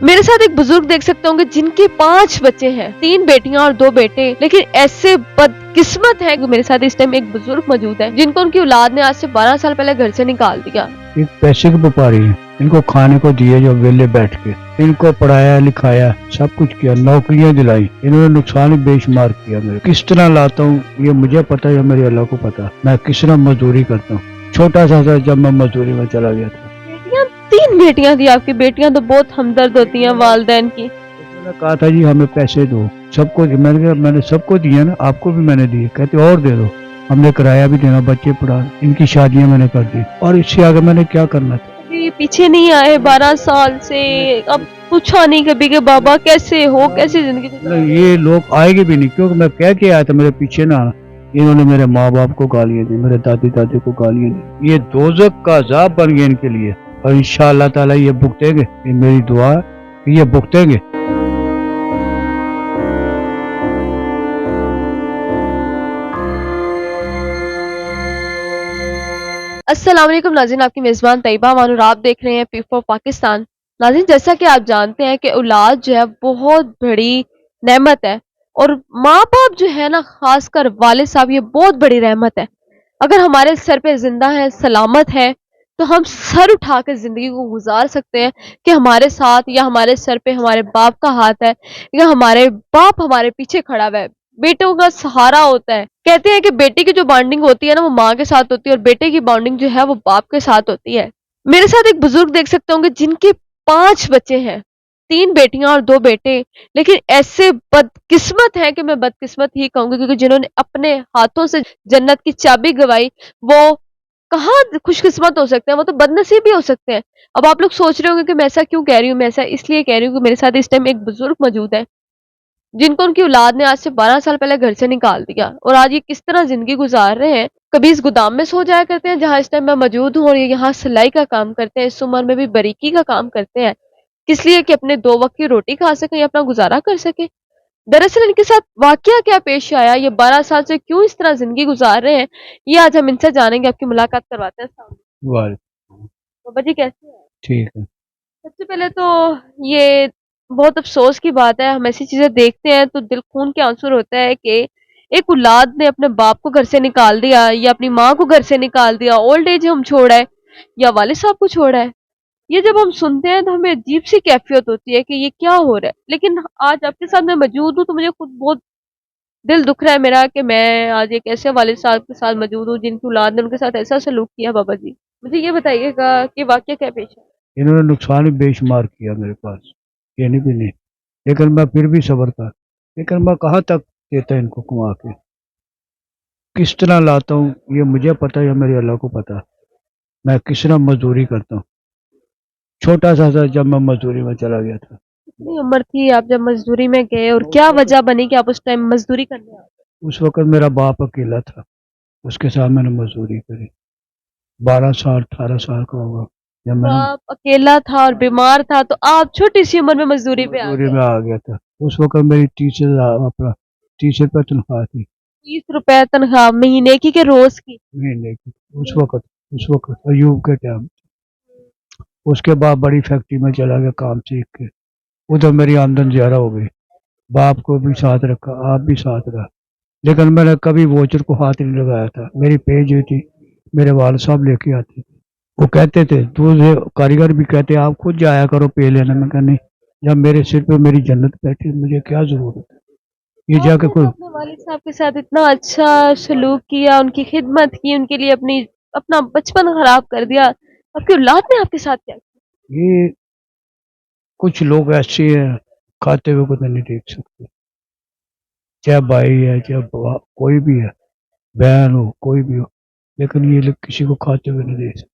मेरे साथ एक बुजुर्ग देख सकते होंगे जिनके 5 बच्चे हैं, 3 बेटियां और 2 बेटे, लेकिन ऐसे बदकिस्मत है कि मेरे साथ इस टाइम एक बुजुर्ग मौजूद है जिनको उनकी औलाद ने आज से 12 साल पहले घर से निकाल दिया। एक पैसे के व्यापारी है, इनको खाने को दिए जो वेले बैठ के, इनको पढ़ाया लिखाया सब कुछ किया, नौकरियां दिलाई, इन्होंने नुकसान ही बेशुमार किया। मेरे किस तरह लाता हूँ ये मुझे पता है, मेरे अल्लाह को पता। मैं किस तरह मजदूरी करता हूँ, छोटा सा था जब मैं मजदूरी में चला गया था। बेटियां 3 बेटियां थी आपकी, बेटियां तो बहुत हमदर्द होती हैं वालिदैन की। मैंने कहा था जी हमें पैसे दो, सबको मैंने कहा मैंने सबको दिया ना, आपको भी मैंने दिए। कहते और दे दो, हमने किराया भी देना, बच्चे पढ़ा, इनकी शादियां मैंने कर दी, और इससे आगे मैंने क्या करना था। अभी पीछे नहीं आए 12 साल से, अब पूछा नहीं कभी कि बाबा कैसे हो, कैसी जिंदगी मतलब ये लोग आएंगे भी नहीं, क्योंकि मैं कह के आया था मेरे पीछे ना आना। इन्होंने मेरे माँ बाप को गालियां दी, मेरे दादी दादी को गालियां दी, ये दोजख का अजाब बन गया इनके लिए, और इंशाअल्लाह ताला ये भुगतेंगे। ये मेरी दुआ है कि ये भुगतेंगे। अस्सलाम वालेकुम नाज़रीन, आपकी मेज़बान तैयबा मानूर, आप देख रहे हैं P4 पाकिस्तान। नाज़रीन, जैसा कि आप जानते हैं कि औलाद जो है बहुत बड़ी नेमत है, और माँ बाप जो है ना, खासकर वालिद साहब, ये बहुत बड़ी रहमत है। अगर हमारे सर पे जिंदा है, सलामत है, तो हम सर उठा कर जिंदगी को गुजार सकते हैं कि हमारे साथ या हमारे सर पे हमारे बाप का हाथ है, या हमारे बाप हमारे पीछे खड़ा हुआ है, बेटों का सहारा होता है। कहते हैं कि बेटी की जो बॉन्डिंग होती है ना, वो माँ के साथ होती है, और बेटे की बॉन्डिंग जो है वो बाप के साथ होती है। मेरे साथ एक बुजुर्ग देख सकते होंगे जिनके 5 बच्चे हैं, 3 बेटियां और 2 बेटे, लेकिन ऐसे बदकिस्मत है कि मैं बदकिस्मत ही कहूंगी, क्योंकि जिन्होंने अपने हाथों से जन्नत की चाबी गवाई, वो कहाँ खुशकिस्मत हो सकते हैं, वो तो बदनसीब भी हो सकते हैं। अब आप लोग सोच रहे होंगे कि मैं ऐसा क्यों कह रही हूँ, मैं ऐसा इसलिए कह रही हूँ कि मेरे साथ इस टाइम एक बुजुर्ग मौजूद है जिनको उनकी औलाद ने आज से 12 साल पहले घर से निकाल दिया, और आज ये किस तरह जिंदगी गुजार रहे हैं। कभी इस गोदाम में सो जाया करते हैं जहाँ इस टाइम मैं मौजूद हूँ, और ये यहाँ सिलाई का काम करते हैं, इस उम्र में भी बारीकी का काम करते हैं, किस लिए कि अपने 2 वक्त की रोटी खा सकें या अपना गुजारा कर सकें। दरअसल इनके साथ वाकया क्या पेश आया, ये 12 साल से क्यों इस तरह जिंदगी गुजार रहे हैं, ये आज हम इनसे जानेंगे। आपकी मुलाकात करवाते हैं सामने। वाह, बाबा जी कैसे हैं? ठीक है। सबसे पहले तो ये बहुत अफसोस की बात है, हम ऐसी चीजें देखते हैं तो दिल खून के आंसू होता है कि एक औलाद ने अपने बाप को घर से निकाल दिया, या अपनी माँ को घर से निकाल दिया, ओल्ड एज हम छोड़ा है, या वालिद साहब को छोड़ा है। ये जब हम सुनते हैं तो हमें अजीब सी कैफियत होती है कि ये क्या हो रहा है। लेकिन आज आपके साथ मैं मौजूद हूँ तो मुझे खुद बहुत दिल दुख रहा है मेरा कि मैं आज एक ऐसे वालिद साहब के साथ मौजूद हूँ जिनकी औलाद ने उनके साथ ऐसा सलूक किया। बाबा जी, मुझे ये बताइएगा कि वाकया क्या पेश है। इन्होंने नुकसान ही बेशुमार किया मेरे पास, ये नहीं भी नहीं, लेकिन मैं फिर भी सब्र था। लेकिन मैं कहाँ तक देता इनको कमा के, किस तरह लाता हूँ ये मुझे पता है, मेरे अल्लाह को पता। मैं किस तरह मजदूरी करता हूँ, छोटा सा था जब मैं मजदूरी में चला गया था। कितनी उम्र थी आप जब मजदूरी में गए, और क्या वजह बनी कि आप उस टाइम मजदूरी करने आए? उस वक्त मेरा बाप अकेला था, उसके साथ मैंने मजदूरी करी। 12 साल 18 साल का होगा जब तो मैंने आप अकेला था और बीमार था, तो आप छोटी सी उम्र में मजदूरी पे आ मजदूरी गए। में आ गया था। उस वक्त मेरी अपना टीचर पर तनख्वाह थी, 30 रुपए तनख्वाह महीने की के रोज की? महीने की। उस वक्त अयूब के टाइम। उसके बाद बड़ी फैक्ट्री में चला गया काम सीख के, उधर मेरी आमदन ज्यादा हो गई। बाप को भी साथ रखा, आप भी साथ रहा, लेकिन मैंने कभी वोचर को हाथ नहीं लगाया था। मेरी पे जो थी मेरे वाल साहब लेके आते थे, वो कहते थे दूसरे कारीगर भी कहते आप खुद जाया करो पे लेने। मैं कहा नहीं, जब मेरे सिर पे मेरी जन्नत बैठी मुझे क्या जरूरत है ये जाके आपने तो कोई। अपने वालिद साहब के साथ इतना अच्छा सलूक किया, उनकी खिदमत की, उनके लिए अपना बचपन खराब कर दिया, आपकी औलाद ने आपके साथ क्या किया? ये कुछ लोग ऐसे हैं, खाते हुए को तो नहीं देख सकते, चाहे भाई है चाहे कोई भी है, बहन हो कोई भी हो, लेकिन ये लोग किसी को खाते हुए नहीं देख सकते।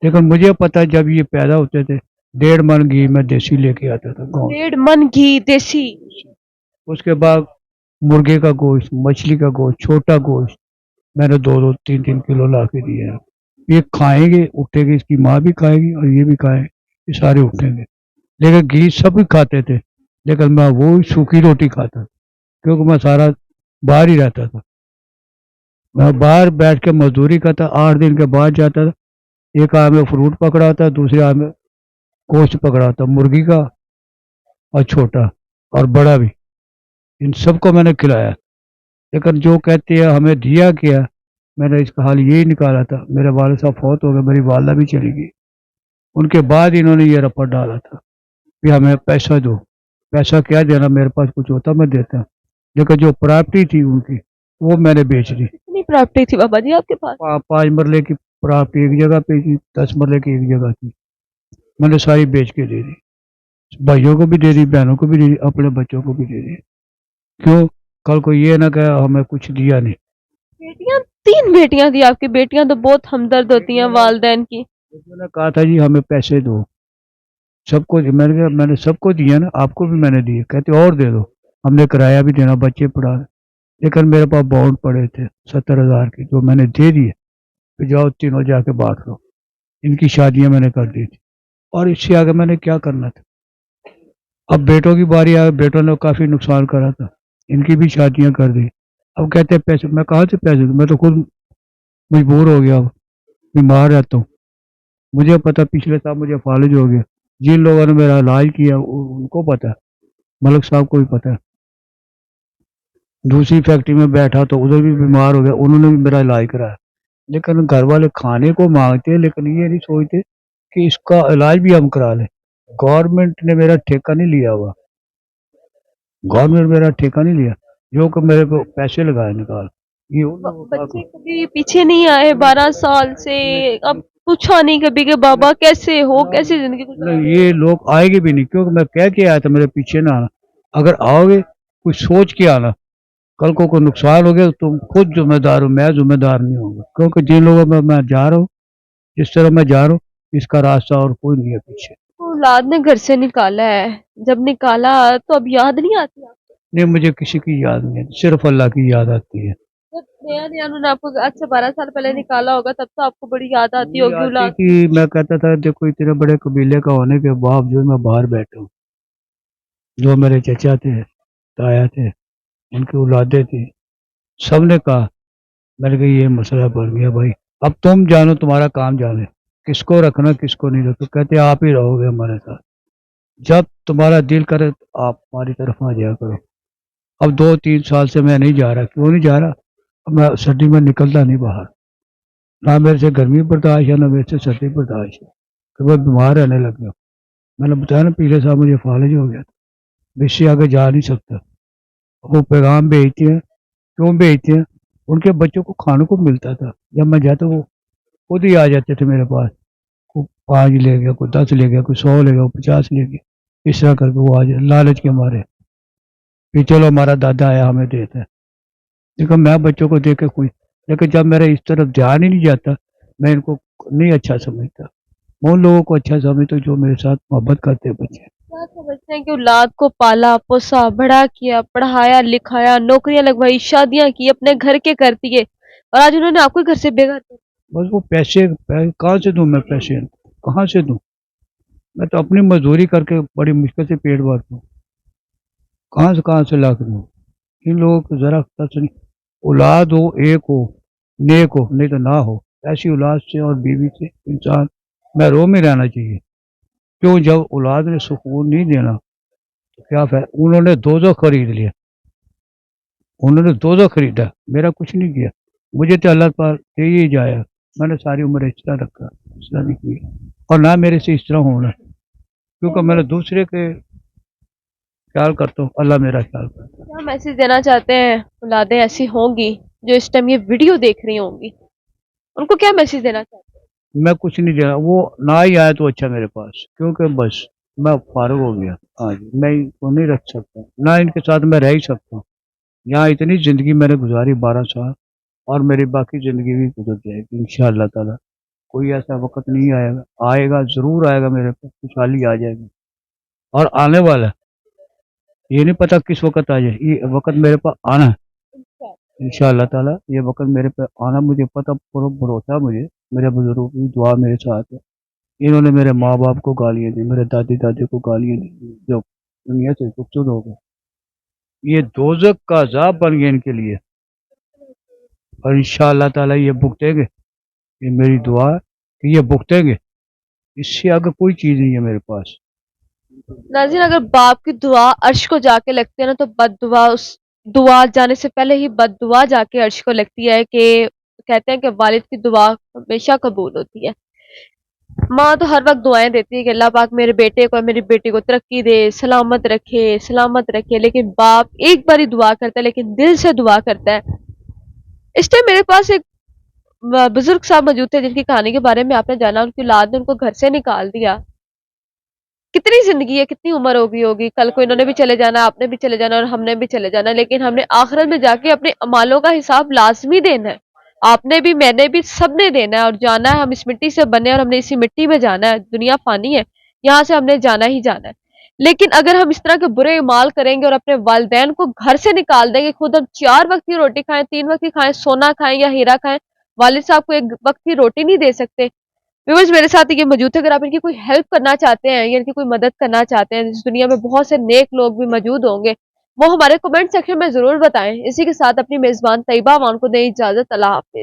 लेकिन मुझे पता है जब ये पैदा होते थे 1.5 मन घी मैं देसी लेके आता था गाँव 1.5 मन घी देसी? से। उसके बाद मुर्गे का गोश्त, मछली का गोश्त, छोटा गोश्त मैंने 2-2 3-3 किलो ला के दिया है। ये खाएंगे उठेंगे, इसकी माँ भी खाएगी और ये भी खाएंगे, ये सारे उठेंगे। लेकिन घी सब भी खाते थे, लेकिन मैं वो सूखी रोटी खाता था, क्योंकि मैं सारा बाहर ही रहता था। मैं बाहर बैठ के मजदूरी करता, 8 दिन के बाद जाता था, एक हाथ में फ्रूट पकड़ा था, दूसरे हाथ में गोश्त पकड़ा था मुर्गी का, اور چھوٹا اور بڑا بھی، ان سب کو میں نے کھلایا. لیکن جو کہتے ہیں ہمیں دیا کیا، میں نے اس کا حال یہی نکالا تھا. میرے والد صاحب فوت ہو گئے، میری والدہ بھی چلی گئی. ان کے بعد انہوں نے یہ رپورٹ ڈالا تھا کہ ہمیں پیسہ دو. پیسہ کیا دینا، میرے پاس کچھ ہوتا میں دیتا. لیکن جو پراپرٹی تھی ان کی وہ میں نے بیچ دی. کتنی پراپرٹی تھی بابا جی آپ کے پاس؟ 5 مرلے کی پراپرٹی ایک جگہ پہ تھی، 10 مرلے کی ایک جگہ تھی. میں نے ساری بیچ کے دے دی، بھائیوں کو بھی دے دی، بہنوں کو بھی دے دی، اپنے بچوں کو بھی دے دی. کیوں کل کو یہ نہ کہ ہمیں کچھ دیا نہیں. بیٹیاں 3 بیٹیاں تھی آپ کی. بیٹیاں تو بہت ہمدرد ہوتی ہیں والدین کی. میں نے کہا تھا جی ہمیں پیسے دو، سب کو میں نے کہا میں نے سب کو دیا نا، آپ کو بھی میں نے دیے. کہتے اور دے دو، ہم نے کرایہ بھی دینا، بچے پڑھا. لیکن میرے پاس بانڈ پڑے تھے 70,000 کے، جو میں نے دے دیے. پھر جاؤ تینوں جا کے بانٹ لو. ان کی شادیاں میں نے کر دی تھی، اور اس سے آگے میں نے کیا کرنا تھا. اب بیٹوں کی باری آئے، بیٹوں نے کافی نقصان کرا تھا، ان کی بھی شادیاں کر دی. اب کہتے ہیں پیسے، میں کہاں سے پیسے دوں؟ میں تو خود مجبور ہو گیا، اب بیمار رہتا ہوں. مجھے پتا پچھلے سال مجھے فالج ہو گیا. جن لوگوں نے میرا علاج کیا ان کو پتا ہے، ملک صاحب کو بھی پتا ہے. دوسری فیکٹری میں بیٹھا تو ادھر بھی بیمار ہو گیا، انہوں نے بھی میرا علاج کرایا. لیکن گھر والے کھانے کو مانگتے ہیں، لیکن یہ نہیں سوچتے کہ اس کا علاج بھی ہم کرا لیں. گورنمنٹ نے میرا ٹھیکہ نہیں لیا ہوا، گورنمنٹ میرا ٹھیکہ نہیں لیا، جو کہ میرے کو پیسے لگائے نکال. یہ ان لوگوں کا بچے کبھی پیچھے نہیں آئے 12 سال سے؟ اب پوچھا نہیں کبھی کہ بابا کیسے ہو، کیسی زندگی گزار رہے یہ لوگ آئے گے بھی نہیں، کیونکہ میں کہہ کے آیا تھا میرے پیچھے نہ آنا. اگر آؤ گے کچھ سوچ کے آنا. کل کو کوئی نقصان ہو گیا تو تم خود ذمہ دار ہو، میں ذمہ دار نہیں ہوں گا. کیونکہ جن لوگوں میں جا رہا ہوں، جس طرح میں جا رہا ہوں، اس کا راستہ اور کوئی نہیں ہے پیچھے. ہیں؟ اولاد نے گھر سے نکالا ہے، جب نکالا تو اب یاد نہیں آتی آپ کو؟ نہیں، مجھے کسی کی یاد نہیں ہے، صرف اللہ کی یاد آتی ہے. جب نیا نیا انہوں نے آپ کو آج سے 12 سال پہلے نکالا ہوگا تب تو آپ کو بڑی یاد آتی یہ ہوگی آتی اولاد. کہ میں کہتا تھا دیکھو اتنے بڑے قبیلے کا ہونے کے باوجود میں باہر بیٹھا ہوں. جو میرے چچا تھے، تایا تھے، ان کی اولادیں تھیں، سب نے کہا. میں نے کہا یہ مسئلہ بن گیا بھائی، اب تم جانو، تمہارا کام جانے، کس کو رکھنا کس کو نہیں رکھنا. کہتے آپ ہی رہو گے ہمارے ساتھ، جب تمہارا دل کرے تو آپ ہماری طرف آ جایا کرو. اب 2-3 سال سے میں نہیں جا رہا. کیوں نہیں جا رہا؟ اب میں سردی میں نکلتا نہیں باہر، نہ میرے سے گرمی برداشت ہے، نہ میرے سے سردی برداشت ہے، کہ میں بیمار رہنے لگ گیا. میں نے بتایا نا پچھلے سال مجھے فالج ہو گیا تھا، اس سے آگے جا نہیں سکتا. وہ پیغام بھیجتے ہیں، کیوں بھیجتے ہیں؟ ان کے بچوں کو کھانے کو ملتا تھا، جب میں جاتا وہ خود ہی آ جاتے تھے میرے پاس. کوئی 5 لے گیا، کوئی 10 لے گیا، کوئی 100 لے گیا، کوئی 50 لے گیا. اس طرح کر کے وہ آ جائے لالچ کے مارے کہ چلو ہمارا دادا آیا ہمیں دیتا ہے. لیکن میں بچوں کو دیکھ کے خوش. لیکن جب میرا اس طرف دھیان ہی نہیں جاتا، میں ان کو نہیں اچھا سمجھتا. میں ان لوگوں کو اچھا سمجھتا جو میرے ساتھ محبت کرتے ہیں بچے. کیا سمجھتے ہیں کہ اولاد کو پالا پوسا بڑا کیا، پڑھایا لکھایا، نوکریاں لگوائی، شادیاں کی، اپنے گھر کے کر دیے، اور آج انہوں نے آپ کو گھر سے بے گھر کر دیا؟ بس وہ پیسے کہاں سے دوں میں؟ پیسے کہاں سے دوں؟ میں تو اپنی مزدوری کر کے بڑی مشکل سے پیٹ بھرتا ہوں، کہاں سے لا کے دوں؟ ان لوگوں کو ذرا اولاد ہو، ایک ہو، نیک ہو، نہیں تو نہ ہو. ایسی اولاد سے اور بیوی سے انسان محروم میں رہنا چاہیے. کیوں؟ جب اولاد نے سکون نہیں دینا تو کیا فائدہ؟ انہوں نے دوزخ خرید لیا، انہوں نے دوزخ خریدا، میرا کچھ نہیں کیا. مجھے تو اللہ پر دے ہی جایا. میں نے ساری عمر اس طرح رکھا، اس طرح نہیں کیا، اور نہ میرے سے اس طرح ہونا، کیونکہ میں نے دوسرے کے خیال کرتا ہوں، اللہ میرا خیال کرتا ہے. کیا میسج دینا چاہتے ہیں؟ اولادیں ایسی ہوں گی جو اس ٹائم یہ ویڈیو دیکھ رہی ہوں گی، ان کو کیا میسج دینا چاہتے ہیں؟ میں کچھ نہیں دے رہا، وہ نہ ہی آیا تو اچھا میرے پاس، کیونکہ بس میں فارغ ہو گیا. ہاں جی، میں ان کو نہیں رکھ سکتا، نہ ان کے ساتھ میں رہ ہی سکتا ہوں. یہاں اتنی زندگی میں نے گزاری 12 سال، اور میری باقی زندگی بھی گزر جائے گی انشاءاللہ تعالی. کوئی ایسا وقت نہیں آئے گا، آئے گا ضرور آئے گا، میرے پاس خوشحالی آ جائے گی، اور آنے والا ہے. یہ نہیں پتا کس وقت آ جائے، یہ وقت میرے پاس آنا ہے انشاءاللہ تعالی. یہ وقت میرے پہ آنا مجھے پتہ، پورا بھروسہ مجھے. میرے بزرگوں کی دعا میرے ساتھ ہے. انہوں نے میرے ماں باپ کو گالیاں دی، میرے دادی دادی کو گالیاں دی، جو دنیا سے رخصت ہو گئے. یہ دوزخ کا عذاب بن گیا ان کے لیے، اور انشاءاللہ تعالی یہ بھگتیں گے. یہ میری دعا ہے کہ یہ بھگتیں گے. اس سے آگے کوئی چیز نہیں ہے میرے پاس. नाज़रीन अगर बाप की दुआ अर्श को जाके लगती है ना तो बद दुआ उस दुआ जाने से पहले ही बद दुआ जाके अर्श को लगती है कि कहते हैं कि वालिद की दुआ हमेशा कबूल होती है। माँ तो हर वक्त दुआएं देती है कि अल्लाह पाक मेरे बेटे को मेरी बेटी को तरक्की दे, सलामत रखे, लेकिन बाप एक बार ही दुआ करता है, लेकिन दिल से दुआ करता है। इस टाइम मेरे पास एक बुजुर्ग साहब मौजूद थे जिनकी कहानी के बारे में आपने जाना, उनकी औलाद ने उनको घर से निकाल दिया। कितनी जिंदगी है, कितनी उम्र हो गई होगी, कल को इन्होंने भी चले जाना, आपने भी चले जाना और हमने भी चले जाना, लेकिन हमने आखिरत में जाके अपने अमालों का हिसाब लाजमी देना है। आपने भी, मैंने भी, सबने देना है और जाना है। हम इस मिट्टी से बने और हमने इसी मिट्टी में जाना है। दुनिया फानी है, यहाँ से हमने जाना ही जाना है। लेकिन अगर हम इस तरह के बुरे इमाल करेंगे और अपने वालिदैन को घर से निकाल देंगे, खुद हम 4 वक्त की रोटी खाएं, 3 वक्त की खाएं, सोना खाएं या हीरा खाएं, वालिद साहब को 1 वक्त की रोटी नहीं दे सकते। व्यूअर्स मेरे साथ ये मौजूद है, अगर आप इनकी कोई हेल्प करना चाहते हैं या इनकी कोई मदद करना चाहते हैं, इस दुनिया में बहुत से नेक लोग भी मौजूद होंगे, वो हमारे कमेंट सेक्शन में ज़रूर बताएं। इसी के साथ अपनी मेज़बान तैयबा अमान को दें इजाज़त। अल्लाह हाफ़िज़।